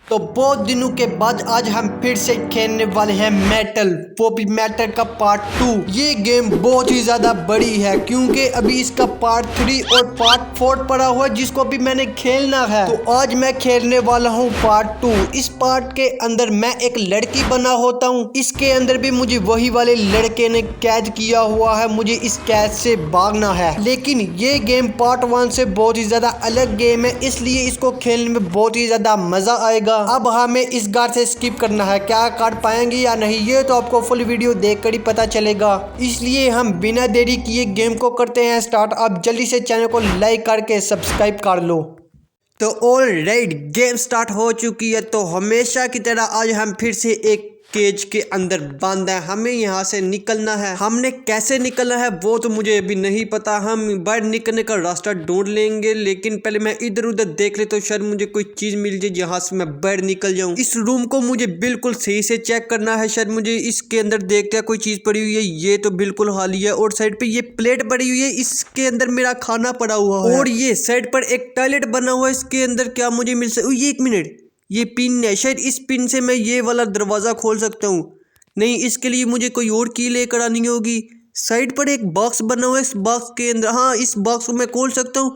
तो बहुत दिनों के बाद आज हम फिर से खेलने वाले हैं मेटल, वो भी मेटल का पार्ट 2। ये गेम बहुत ही ज़्यादा बड़ी है क्योंकि अभी इसका पार्ट 3 और पार्ट 4 पड़ा हुआ है जिसको अभी मैंने खेलना है। तो आज मैं खेलने वाला हूँ पार्ट 2। इस पार्ट के अंदर मैं एक लड़की बना होता हूँ। इसके अंदर भी मुझे वही वाले लड़के ने कैद किया हुआ है, मुझे इस कैद से भागना है। लेकिन ये गेम पार्ट 1 से बहुत ही ज़्यादा अलग गेम है, इसलिए इसको खेलने में बहुत ही ज़्यादा मज़ा आएगा। अब हमें इस गार्ड से स्किप करना है, क्या काट पाएंगे या नहीं ये तो आपको फुल वीडियो देखकर ही पता चलेगा। इसलिए हम बिना देरी किए गेम को करते हैं स्टार्ट। आप जल्दी से चैनल को लाइक करके सब्सक्राइब कर लो। तो ऑलराइट, गेम स्टार्ट हो चुकी है। तो हमेशा की तरह आज हम फिर से एक केज के अंदर बंद है, हमें यहाँ से निकलना है। हमने कैसे निकलना है वो तो मुझे अभी नहीं पता, हम बाहर निकलने का रास्ता ढूंढ लेंगे। लेकिन पहले मैं इधर उधर देख ले तो शायद मुझे कोई चीज मिल जाए जहाँ से मैं बाहर निकल जाऊँ। इस रूम को मुझे बिल्कुल सही से चेक करना है, शायद मुझे इसके अंदर देखते हैं कोई चीज पड़ी हुई है। ये तो बिल्कुल खाली है और साइड पे ये प्लेट पड़ी हुई है, इसके अंदर मेरा खाना पड़ा हुआ है। और ये साइड पर एक टॉयलेट बना हुआ है, इसके अंदर क्या मुझे मिल सकता है? ये 1 मिनट, ये पिन है, शायद इस पिन से मैं ये वाला दरवाज़ा खोल सकता हूँ। नहीं, इसके लिए मुझे कोई और की लेकर आनी होगी। साइड पर एक बॉक्स बना हुआ है, इस बॉक्स के अंदर, हाँ इस बॉक्स को मैं खोल सकता हूँ।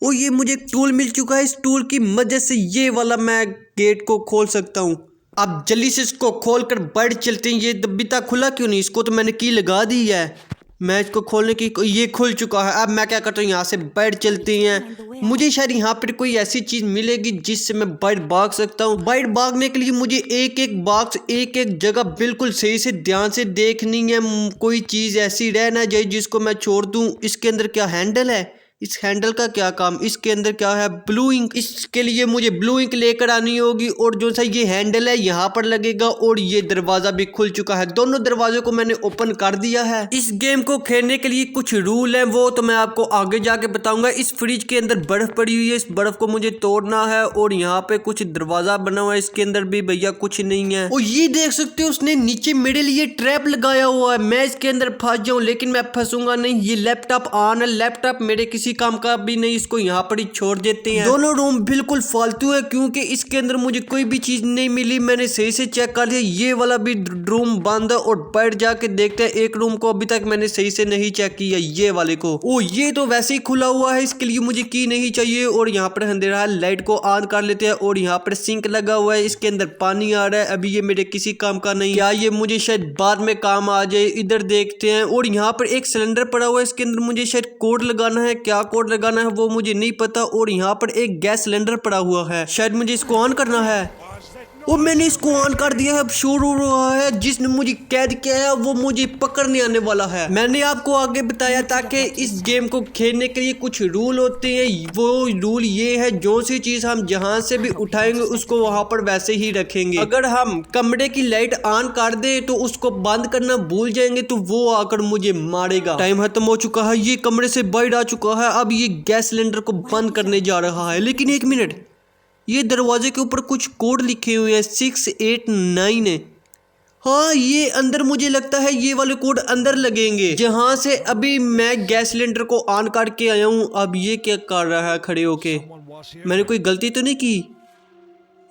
और ये मुझे एक टूल मिल चुका है, इस टूल की मदद से ये वाला मैं गेट को खोल सकता हूँ। अब जल्दी से इसको खोल कर बाहर चलते हैं। ये अभी तक खुला क्यों नहीं? इसको तो मैंने की लगा दी है। मैं इसको खोलने की, ये खुल चुका है। अब मैं क्या करता हूँ, यहाँ से बाहर चलते हैं। मुझे शायद यहाँ पर कोई ऐसी चीज मिलेगी जिससे मैं बाहर भाग सकता हूँ। बाहर भागने के लिए मुझे एक एक बॉक्स, एक एक जगह बिल्कुल सही से ध्यान से देखनी है। कोई चीज ऐसी रह ना जाए जिसको मैं छोड़ दूँ। इसके अंदर क्या हैंडल है? इस हैंडल का क्या काम? इसके अंदर क्या है? Blue ink. इसके लिए मुझे ब्लू इंक लेकर आनी होगी और जो सा ये हैंडल है यहाँ पर लगेगा। और ये दरवाजा भी खुल चुका है, दोनों दरवाजों को मैंने ओपन कर दिया है। इस गेम को खेलने के लिए कुछ रूल है, वो तो मैं आपको आगे जाके बताऊंगा। इस फ्रिज के अंदर बर्फ पड़ी हुई है, इस बर्फ को मुझे तोड़ना है। और यहाँ पे कुछ दरवाजा बना हुआ है, इसके अंदर भी भैया कुछ नहीं है। और ये देख सकते हो, उसने नीचे मेरे लिए ट्रैप लगाया हुआ है। मैं इसके अंदर फंस जाऊं लेकिन मैं फंसूंगा नहीं। ये लैपटॉप ऑन है, लैपटॉप मेरे किसी काम का भी नहीं, इसको यहाँ पर ही छोड़ देते हैं। दोनों रूम बिल्कुल फालतू है क्योंकि इसके अंदर मुझे कोई भी चीज नहीं मिली। मैंने सही से चेक कर लिया, ये वाला भी रूम बंद है। और बाहर जाके देखते हैं, एक रूम को अभी तक मैंने सही से नहीं चेक किया, ये वाले को। ओ ये तो वैसे ही खुला हुआ है, इसके लिए मुझे की नहीं चाहिए। और यहाँ पर अंधेरा है, लाइट को ऑन कर लेते हैं। और यहाँ पर सिंक लगा हुआ है, इसके अंदर पानी आ रहा है। अभी ये मेरे किसी काम का नहीं, क्या ये मुझे शायद बाद में काम आ जाए? इधर देखते हैं। और यहाँ पर एक सिलेंडर पड़ा हुआ है, इसके अंदर मुझे शायद कोड लगाना है। क्या कोड लगाना है वो मुझे नहीं पता। और यहाँ पर एक गैस सिलेंडर पड़ा हुआ है, शायद मुझे इसको ऑन करना है। और मैंने इसको ऑन कर दिया है, अब शोर हो रहा है। जिसने मुझे कैद किया है वो मुझे पकड़ने आने वाला है। मैंने आपको आगे बताया था कि इस गेम को खेलने के लिए कुछ रूल होते हैं। वो रूल ये है, जो सी चीज हम जहां से भी उठाएंगे उसको वहां पर वैसे ही रखेंगे। अगर हम कमरे की लाइट ऑन कर दे तो उसको बंद करना भूल जाएंगे तो वो आकर मुझे मारेगा। टाइम खत्म हो चुका है, ये कमरे से बाहर आ चुका है। अब ये गैस सिलेंडर को बंद करने जा रहा है। लेकिन 1 मिनट, ये दरवाजे के ऊपर कुछ कोड लिखे हुए हैं, 689 है। हाँ ये अंदर, मुझे लगता है ये वाले कोड अंदर लगेंगे जहां से अभी मैं गैस सिलेंडर को ऑन करके आया हूँ। अब ये क्या कर रहा है खड़े होके? मैंने कोई गलती तो नहीं की?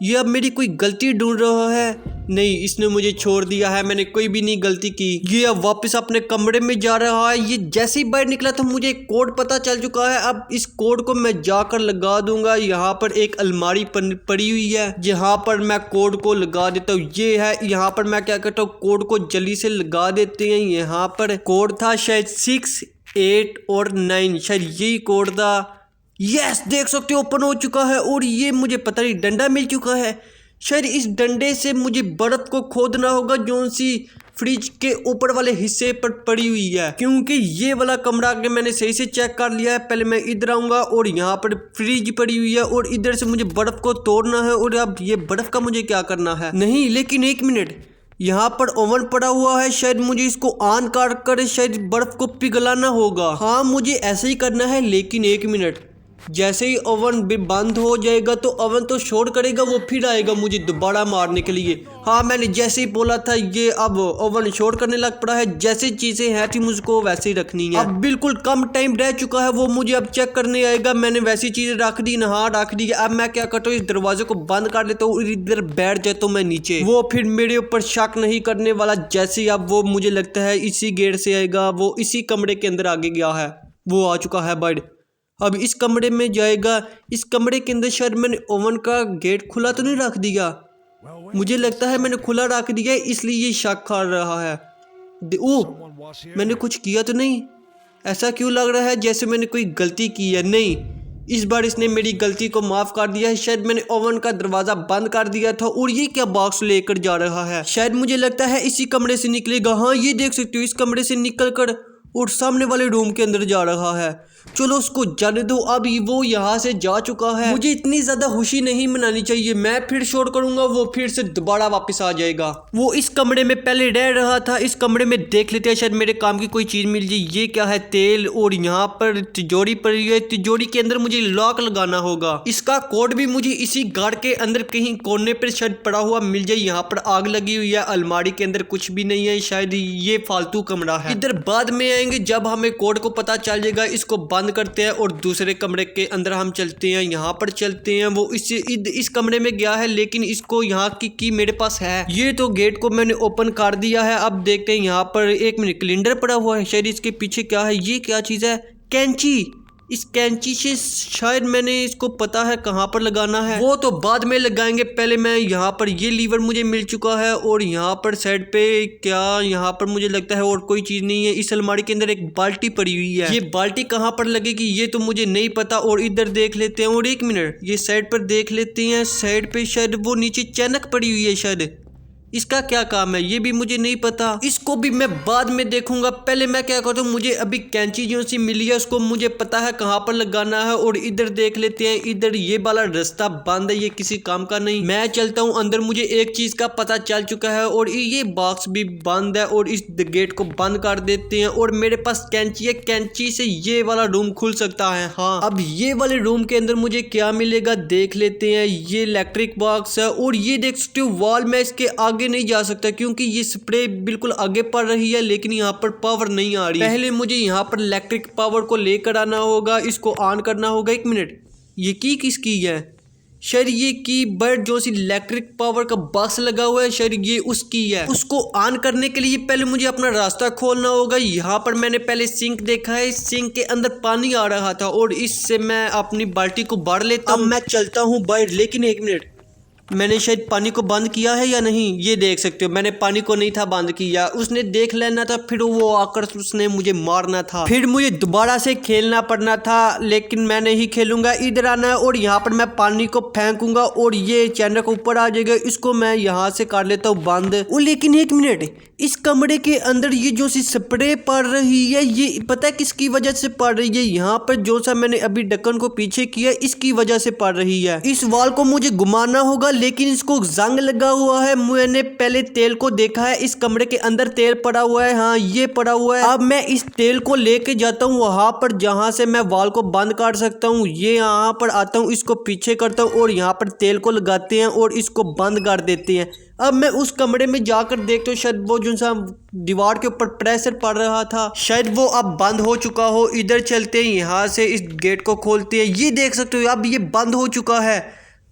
ये अब मेरी कोई गलती ढूंढ रहा है। नहीं, इसने मुझे छोड़ दिया है, मैंने कोई भी नहीं गलती की। ये अब वापस अपने कमरे में जा रहा है। ये जैसे ही बाहर निकला था मुझे एक कोड पता चल चुका है। अब इस कोड को मैं जाकर लगा दूंगा। यहाँ पर एक अलमारी पड़ी हुई है जहाँ पर मैं कोड को लगा देता हूँ। ये है, यहाँ पर मैं क्या करता हूँ, कोड को जल्दी से लगा देते हैं। यहाँ पर कोड था शायद 6, 8 और 9, शायद यही कोड था। यस, देख सकते हो ओपन हो चुका है। और ये मुझे पता नहीं डंडा मिल चुका है, शायद इस डंडे से मुझे बर्फ को खोदना होगा जो सी फ्रिज के ऊपर वाले हिस्से पर पड़ी हुई है। क्योंकि ये वाला कमरा के मैंने सही से चेक कर लिया है। पहले मैं इधर आऊंगा और यहाँ पर फ्रिज पड़ी हुई है और इधर से मुझे बर्फ को तोड़ना है। और अब ये बर्फ का मुझे क्या करना है? नहीं, लेकिन 1 मिनट, यहाँ पर ओवन पड़ा हुआ है, शायद मुझे इसको ऑन कर शायद बर्फ को पिघलाना होगा। हाँ मुझे ऐसे ही करना है। लेकिन 1 मिनट, जैसे ही ओवन भी बंद हो जाएगा तो ओवन तो शोर करेगा, वो फिर आएगा मुझे दोबारा मारने के लिए। हाँ, मैंने जैसे ही बोला था ये अब ओवन शोर करने लग पड़ा है। जैसी चीज़ें हैं थी मुझको वैसे ही रखनी है। अब बिल्कुल कम टाइम रह चुका है, वो मुझे अब चेक करने आएगा। मैंने वैसी चीज़ें रख दी ना, हाँ रख दी। अब मैं क्या करता हूँ, इस दरवाजे को बंद कर लेता हूँ, इधर बैठ जाता हूँ मैं नीचे। वो फिर मेरे ऊपर शक नहीं करने वाला। जैसे ही अब वो मुझे लगता है इसी गेट से आएगा, वो इसी कमरे के अंदर आगे गया है, वो आ चुका है बर्ड। अब इस कमरे में जाएगा। इस कमरे के अंदर शायद मैंने ओवन का गेट खुला तो नहीं रख दिया, मुझे लगता है मैंने खुला रख दिया, इसलिए ये शक कर रहा है। ओह, मैंने कुछ किया तो नहीं? ऐसा क्यों लग रहा है जैसे मैंने कोई गलती की है? नहीं, इस बार इसने मेरी गलती को माफ़ कर दिया है। शायद मैंने ओवन का दरवाज़ा बंद कर दिया था और ये क्या बॉक्स लेकर जा रहा है। शायद मुझे लगता है इसी कमरे से निकलेगा। हाँ, ये देख सकते हो, इस कमरे से निकल कर और सामने वाले रूम के अंदर जा रहा है। चलो उसको जाने दो, अब वो यहाँ से जा चुका है। मुझे इतनी ज़्यादा खुशी नहीं मनानी चाहिए। मैं फिर शोर करूँगा, वो फिर से दोबारा वापस आ जाएगा। वो इस कमरे में पहले रह रहा था, इस कमरे में देख लेते हैं, शायद मेरे काम की कोई चीज़ मिल जाए। ये क्या है? तेल। और यहाँ पर तिजोरी पड़ी है, तिजोरी के अंदर मुझे लॉक लगाना होगा। इसका कोड भी मुझे इसी गार्ड के अंदर कहीं कोने पर शायद पड़ा हुआ मिल जाए। यहाँ पर आग लगी हुई है, अलमारी के अंदर कुछ भी नहीं है, शायद ये फालतू कमरा है। इधर बाद में आएंगे जब हमें कोड को पता चल जाएगा। इसको बंद करते हैं और दूसरे कमरे के अंदर हम चलते हैं। यहाँ पर चलते हैं। वो इस कमरे में गया है, लेकिन इसको यहाँ की मेरे पास है। ये तो गेट को मैंने ओपन कर दिया है। अब देखते हैं, यहाँ पर एक मिनट कैलेंडर पड़ा हुआ है, शायद इसके पीछे क्या है? ये क्या चीज़ है? कैंची। इस कैंची से शायद मैंने इसको पता है कहाँ पर लगाना है, वो तो बाद में लगाएंगे। पहले मैं यहाँ पर ये लीवर मुझे मिल चुका है और यहाँ पर साइड पे क्या, यहाँ पर मुझे लगता है और कोई चीज़ नहीं है। इस अलमारी के अंदर एक बाल्टी पड़ी हुई है, ये बाल्टी कहाँ पर लगेगी ये तो मुझे नहीं पता। और इधर देख लेते हैं, और एक मिनट ये साइड पर देख लेते हैं। साइड पे शायद वो नीचे चैनक पड़ी हुई है, शायद इसका क्या काम है ये भी मुझे नहीं पता, इसको भी मैं बाद में देखूंगा। पहले मैं क्या करता हूँ, मुझे अभी कैंची जो सी मिली है उसको मुझे पता है कहाँ पर लगाना है। और इधर देख लेते हैं, इधर ये वाला रास्ता बंद है, ये किसी काम का नहीं। मैं चलता हूँ अंदर, मुझे एक चीज का पता चल चुका है और ये बॉक्स भी बंद है। और इस गेट को बंद कर देते हैं और मेरे पास कैंची है, कैंची से ये वाला रूम खुल सकता है। हाँ, अब ये वाले रूम के अंदर मुझे क्या मिलेगा देख लेते हैं। ये इलेक्ट्रिक बॉक्स है और ये देख सकते हो वॉल में इसके आगे नहीं जा सकता क्योंकि ये स्प्रे बिल्कुल आगे पड़ रही है, लेकिन यहाँ पर पावर नहीं आ रही। पहले मुझे यहाँ पर इलेक्ट्रिक पावर को लेकर आना होगा, इसको ऑन करना होगा। एक मिनट, ये की किसकी है? शायद ये की बर्ड जो सी इलेक्ट्रिक पावर का बॉक्स लगा हुआ है, शायद ये उसकी है। उसको ऑन करने के लिए पहले मुझे अपना रास्ता खोलना होगा। यहाँ पर मैंने पहले सिंक देखा है, सिंक के अंदर पानी आ रहा था और इससे मैं अपनी बाल्टी को भर लेता हूँ। मैं चलता हूँ बाहर, लेकिन एक मिनट, मैंने शायद पानी को बंद किया है या नहीं, ये देख सकते हो मैंने पानी को नहीं था बंद किया। उसने देख लेना था, फिर वो आकर उसने मुझे मारना था, फिर मुझे दोबारा से खेलना पड़ना था। लेकिन मैं नहीं खेलूंगा, इधर आना है और यहाँ पर मैं पानी को फेंकूंगा और ये चैनल ऊपर आ जाएगा। इसको मैं यहाँ से कर लेता हूँ बंद। लेकिन एक मिनट, इस कमरे के अंदर ये जो सी स्प्रे पड़ रही है, ये पता है किसकी वजह से पड़ रही है? यहाँ पर जो सा मैंने अभी ढक्कन को पीछे किया, इसकी वजह से पड़ रही है। इस वॉल को मुझे घुमाना होगा, लेकिन इसको जंग लगा हुआ है। मैंने पहले तेल को देखा है, इस कमरे के अंदर तेल पड़ा हुआ है। हाँ, ये पड़ा हुआ है। अब मैं इस तेल को लेके जाता हूँ वहां पर जहां से मैं वॉल को बंद कर सकता हूँ। ये यहाँ पर आता हूँ, इसको पीछे करता हूँ और यहाँ पर तेल को लगाते हैं और इसको बंद कर देते हैं। अब मैं उस कमरे में जाकर देखता हूँ, शायद वो जो सा दीवार के ऊपर प्रेशर पड़ रहा था, शायद वो अब बंद हो चुका हो। इधर चलते हैं, यहाँ से इस गेट को खोलते हैं। ये देख सकते हो अब ये बंद हो चुका है।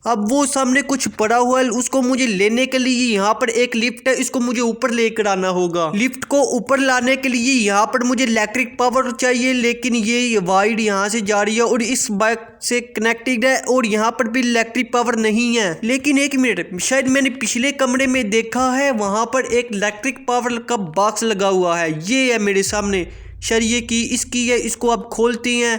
अब वो सामने कुछ पड़ा हुआ है, उसको मुझे लेने के लिए यहाँ पर एक लिफ्ट है, इसको मुझे ऊपर लेकर आना होगा। लिफ्ट को ऊपर लाने के लिए यहाँ पर मुझे इलेक्ट्रिक पावर चाहिए, लेकिन ये वायर यहाँ से जा रही है और इस बाइक से कनेक्टेड है और यहाँ पर भी इलेक्ट्रिक पावर नहीं है। लेकिन एक मिनट, शायद मैंने पिछले कमरे में देखा है, वहाँ पर एक इलेक्ट्रिक पावर का बॉक्स लगा हुआ है। ये है मेरे सामने, शायद ये की इसकी है। इसको अब खोलते हैं।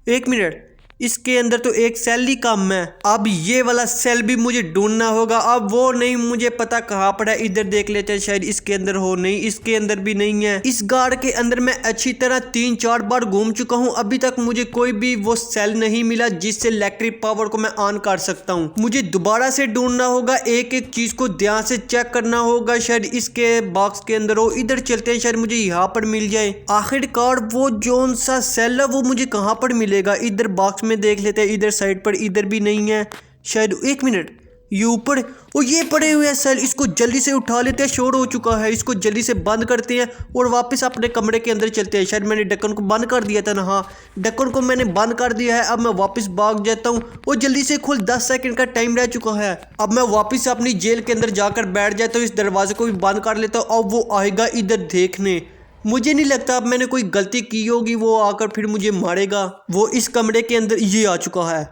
एक मिनट, इसके अंदर तो एक सेल ही कम है। अब ये वाला सेल भी मुझे ढूंढना होगा। अब वो नहीं मुझे पता कहाँ पर है, इधर देख लेते हैं, शायद इसके अंदर हो। नहीं, इसके अंदर भी नहीं है। इस गार्ड के अंदर मैं अच्छी तरह 3-4 बार घूम चुका हूँ, अभी तक मुझे कोई भी वो सेल नहीं मिला जिससे इलेक्ट्रिक पावर को मैं ऑन कर सकता हूँ। मुझे दोबारा से ढूंढना होगा, एक एक चीज को ध्यान से चेक करना होगा, शायद इसके बॉक्स के अंदर हो। इधर चलते हैं, शायद मुझे यहाँ पर मिल जाए। आखिरकार वो जोन सा सेल है वो मुझे कहाँ पर मिलेगा? इधर बॉक्स बॉक्स में देख लेते हैं, इधर साइड पर इधर भी नहीं है शायद। एक मिनट, ये ऊपर और ये पड़े हुए हैं सेल, इसको जल्दी से उठा लेते हैं। शोर हो चुका है, इसको जल्दी से बंद करते हैं और वापस अपने कमरे के अंदर चलते हैं। शायद मैंने ढक्कन को बंद कर दिया था ना, हाँ ढक्कन को मैंने बंद कर दिया है। अब मैं वापस भाग जाता हूँ और जल्दी से खुल, 10 सेकंड का टाइम रह चुका है। अब मैं वापस अपनी जेल के अंदर जाकर बैठ जाता हूँ, इस दरवाजे को भी बंद कर लेता हूँ। अब वो आएगा इधर देखने, मुझे नहीं लगता अब मैंने कोई गलती की होगी, वो आकर फिर मुझे मारेगा। वो इस कमरे के अंदर ये आ चुका है,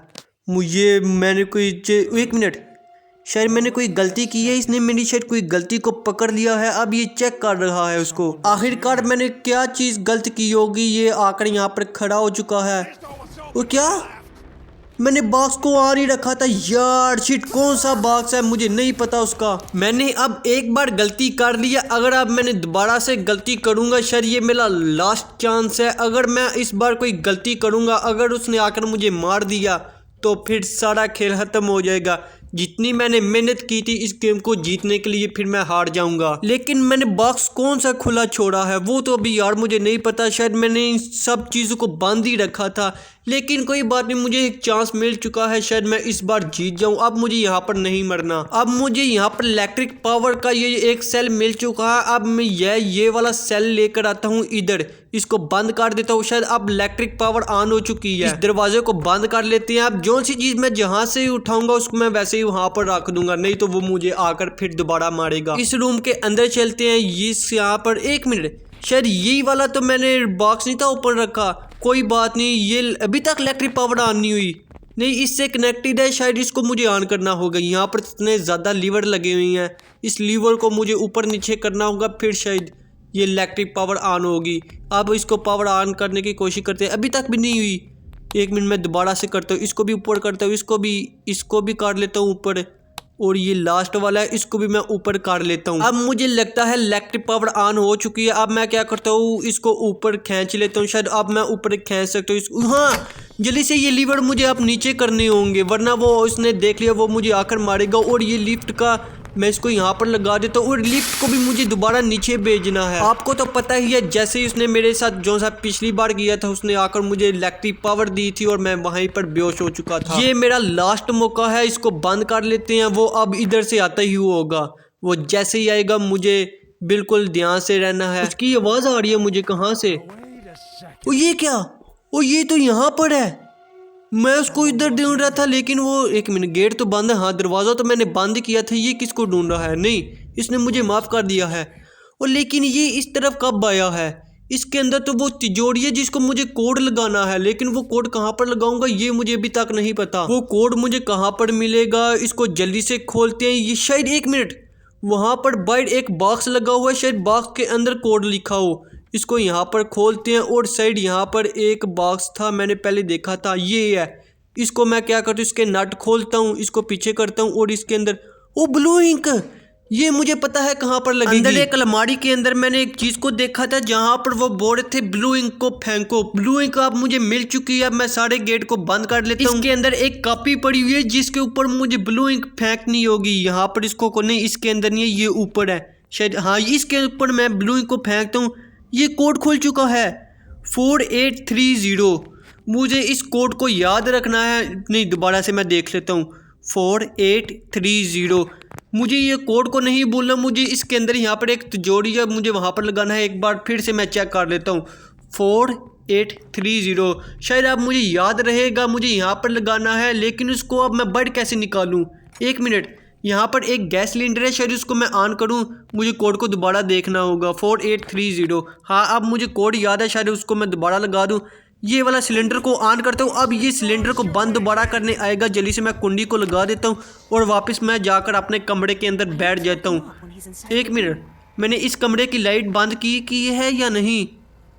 मुझे मैंने कोई एक मिनट, शायद मैंने कोई गलती की है, इसने मेरी शायद कोई गलती को पकड़ लिया है। अब ये चेक कर रहा है उसको। आखिरकार मैंने क्या चीज़ गलत की होगी, ये आकर यहाँ पर खड़ा हो चुका है। वो क्या, मैंने बॉक्स को आ नहीं रखा था यार, शिट कौन सा बॉक्स है मुझे नहीं पता उसका। मैंने अब एक बार गलती कर लिया, अगर अब मैंने दोबारा से गलती करूंगा शायद ये मेरा लास्ट चांस है। अगर मैं इस बार कोई गलती करूंगा, अगर उसने आकर मुझे मार दिया तो फिर सारा खेल खत्म हो जाएगा। जितनी मैंने मेहनत की थी इस गेम को जीतने के लिए, फिर मैं हार जाऊंगा। लेकिन मैंने बॉक्स कौन सा खुला छोड़ा है वो तो अभी यार मुझे नहीं पता, शायद मैंने इन सब चीज़ों को बंद ही रखा था। लेकिन कोई बात नहीं, मुझे एक चांस मिल चुका है, शायद मैं इस बार जीत जाऊं। अब मुझे यहाँ पर नहीं मरना। अब मुझे यहाँ पर इलेक्ट्रिक पावर का ये एक सेल मिल चुका है। अब मैं ये वाला सेल लेकर आता हूँ इधर, इसको बंद कर देता हूँ। शायद अब इलेक्ट्रिक पावर ऑन हो चुकी है। इस दरवाजे को बंद कर लेते हैं। अब जो सी चीज़ मैं जहाँ से उठाऊंगा उसको मैं वैसे ही वहाँ पर रख दूंगा, नहीं तो वो मुझे आकर फिर दोबारा मारेगा। इस रूम के अंदर चलते हैं। इस यहाँ पर एक मिनट, शायद यही वाला तो मैंने बॉक्स नहीं था ऊपर रखा, कोई बात नहीं। ये अभी तक इलेक्ट्रिक पावर ऑन नहीं हुई, नहीं इससे कनेक्टेड है, शायद इसको मुझे ऑन करना होगा। यहाँ पर इतने ज़्यादा लीवर लगे हुए हैं, इस लीवर को मुझे ऊपर नीचे करना होगा, फिर शायद ये इलेक्ट्रिक पावर ऑन होगी। अब इसको पावर ऑन करने की कोशिश करते हैं, अभी तक भी नहीं हुई। एक मिनट मैं दोबारा से करता हूँ, इसको भी ऊपर करता हूँ, इसको भी कर लेता हूँ ऊपर, और ये लास्ट वाला है इसको भी मैं ऊपर कर लेता हूँ। अब मुझे लगता है इलेक्ट्रिक पावर ऑन हो चुकी है। अब मैं क्या करता हूँ, इसको ऊपर खींच लेता हूँ, शायद अब मैं ऊपर खींच सकता हूँ। हाँ जल्दी से ये लीवर मुझे अब नीचे करने होंगे, वरना वो उसने देख लिया वो मुझे आकर मारेगा। और ये लिफ्ट का मैं इसको यहाँ पर लगा देता हूँ, और लिफ्ट को भी मुझे दोबारा नीचे भेजना है। आपको तो पता ही है, जैसे ही उसने मेरे साथ जो सा पिछली बार किया था, उसने आकर मुझे इलेक्ट्रिक पावर दी थी और मैं वहीं पर बेहोश हो चुका था। ये मेरा लास्ट मौका है, इसको बंद कर लेते हैं। वो अब इधर से आता ही होगा, वो जैसे ही आएगा मुझे बिल्कुल ध्यान से रहना है। उसकी आवाज़ आ रही है मुझे कहाँ से, ओ ये क्या, ओ ये तो यहाँ पर है। मैं उसको इधर ढूंढ रहा था, लेकिन वो एक मिनट, गेट तो बंद है, हाँ दरवाज़ा तो मैंने बंद किया था। ये किसको ढूंढ रहा है, नहीं इसने मुझे माफ़ कर दिया है। और लेकिन ये इस तरफ कब आया है, इसके अंदर तो वो तिजोरी है जिसको मुझे कोड लगाना है, लेकिन वो कोड कहाँ पर लगाऊंगा ये मुझे अभी तक नहीं पता। वो कोड मुझे कहाँ पर मिलेगा, इसको जल्दी से खोलते हैं। ये शायद एक मिनट, वहाँ पर बाहर एक बॉक्स लगा हुआ है, शायद बॉक्स के अंदर कोड लिखा हो। इसको यहाँ पर खोलते हैं, और साइड यहाँ पर एक बॉक्स था मैंने पहले देखा था, ये है। इसको मैं क्या करता हूँ, इसके नट खोलता हूँ, इसको पीछे करता हूँ, और इसके अंदर ओ ब्लू इंक, ये मुझे पता है कहाँ पर लगेगी। अंदर एक अलमारी के अंदर मैंने एक चीज़ को देखा था जहाँ पर वो बोर्ड थे ब्लू इंक को फेंको। ब्लू इंक अब मुझे मिल चुकी है। मैं सारे गेट को बंद कर लेता हूँ। इसके अंदर एक कॉपी पड़ी हुई है जिसके ऊपर मुझे ब्लू इंक फेंकनी होगी। यहाँ पर इसको नहीं, इसके अंदर नहीं है, ये ऊपर है शायद, हाँ इसके ऊपर मैं ब्लू इंक को फेंकता हूँ। ये कोड खुल चुका है 4830। मुझे इस कोड को याद रखना है, नहीं दोबारा से मैं देख लेता हूँ 4830। मुझे ये कोड को नहीं भूलना। मुझे इसके अंदर यहाँ पर एक तिजोरी है, मुझे वहाँ पर लगाना है। एक बार फिर से मैं चेक कर लेता हूँ 4830। शायद अब मुझे याद रहेगा, मुझे यहाँ पर लगाना है, लेकिन उसको अब मैं बर्ड कैसे निकालूँ। एक मिनट, यहाँ पर एक गैस सिलेंडर है, शायद उसको मैं ऑन करूँ। मुझे कोड को दोबारा देखना होगा 4830। हाँ अब मुझे कोड याद है, शायद उसको मैं दोबारा लगा दूँ। ये वाला सिलेंडर को ऑन करता हूँ। अब ये सिलेंडर को बंद दोबारा करने आएगा, जल्दी से मैं कुंडी को लगा देता हूँ और वापस मैं जाकर अपने कमरे के अंदर बैठ जाता हूँ। एक मिनट, मैंने इस कमरे की लाइट बंद की है या नहीं।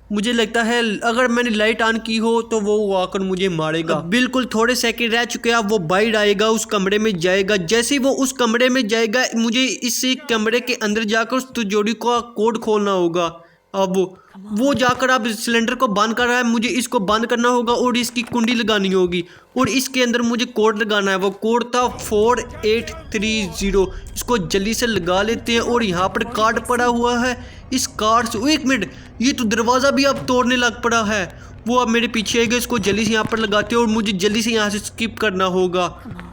मुझे लगता है अगर मैंने लाइट ऑन की हो तो वो आकर मुझे मारेगा। बिल्कुल थोड़े सेकंड रह चुके हैं। अब वो बाहर आएगा, उस कमरे में जाएगा। जैसे ही वो उस कमरे में जाएगा, मुझे इस कमरे के अंदर जाकर उस तिजोरी का कोड खोलना होगा। अब वो जाकर अब सिलेंडर को बंद कर रहा है, मुझे इसको बंद करना होगा और इसकी कुंडी लगानी होगी और इसके अंदर मुझे कोड लगाना है। वो कोड था 4830। इसको जल्दी से लगा लेते हैं और यहाँ पर कार्ड पड़ा हुआ है। इस कार्ड से एक मिनट, ये तो दरवाज़ा भी अब तोड़ने लग पड़ा है। वो अब मेरे पीछे आएगा। इसको जल्दी से यहाँ पर लगाते हैं और मुझे जल्दी से यहाँ से स्किप करना होगा।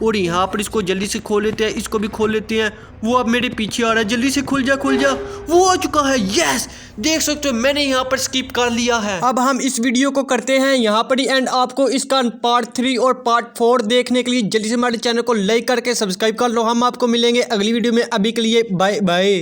और यहाँ पर इसको जल्दी से खोल लेते हैं, इसको भी खोल लेते हैं। वो अब मेरे पीछे आ रहा है, जल्दी से खुल जा खुल जा। वो आ चुका है, यस देख सकते हो मैंने यहाँ पर स्किप कर लिया है। अब हम इस वीडियो को करते हैं यहाँ पर ही एंड। आपको इसका पार्ट 3 और पार्ट 4 देखने के लिए जल्दी से हमारे चैनल को लाइक करके सब्सक्राइब कर लो। हम आपको मिलेंगे अगली वीडियो में, अभी के लिए बाय बाय।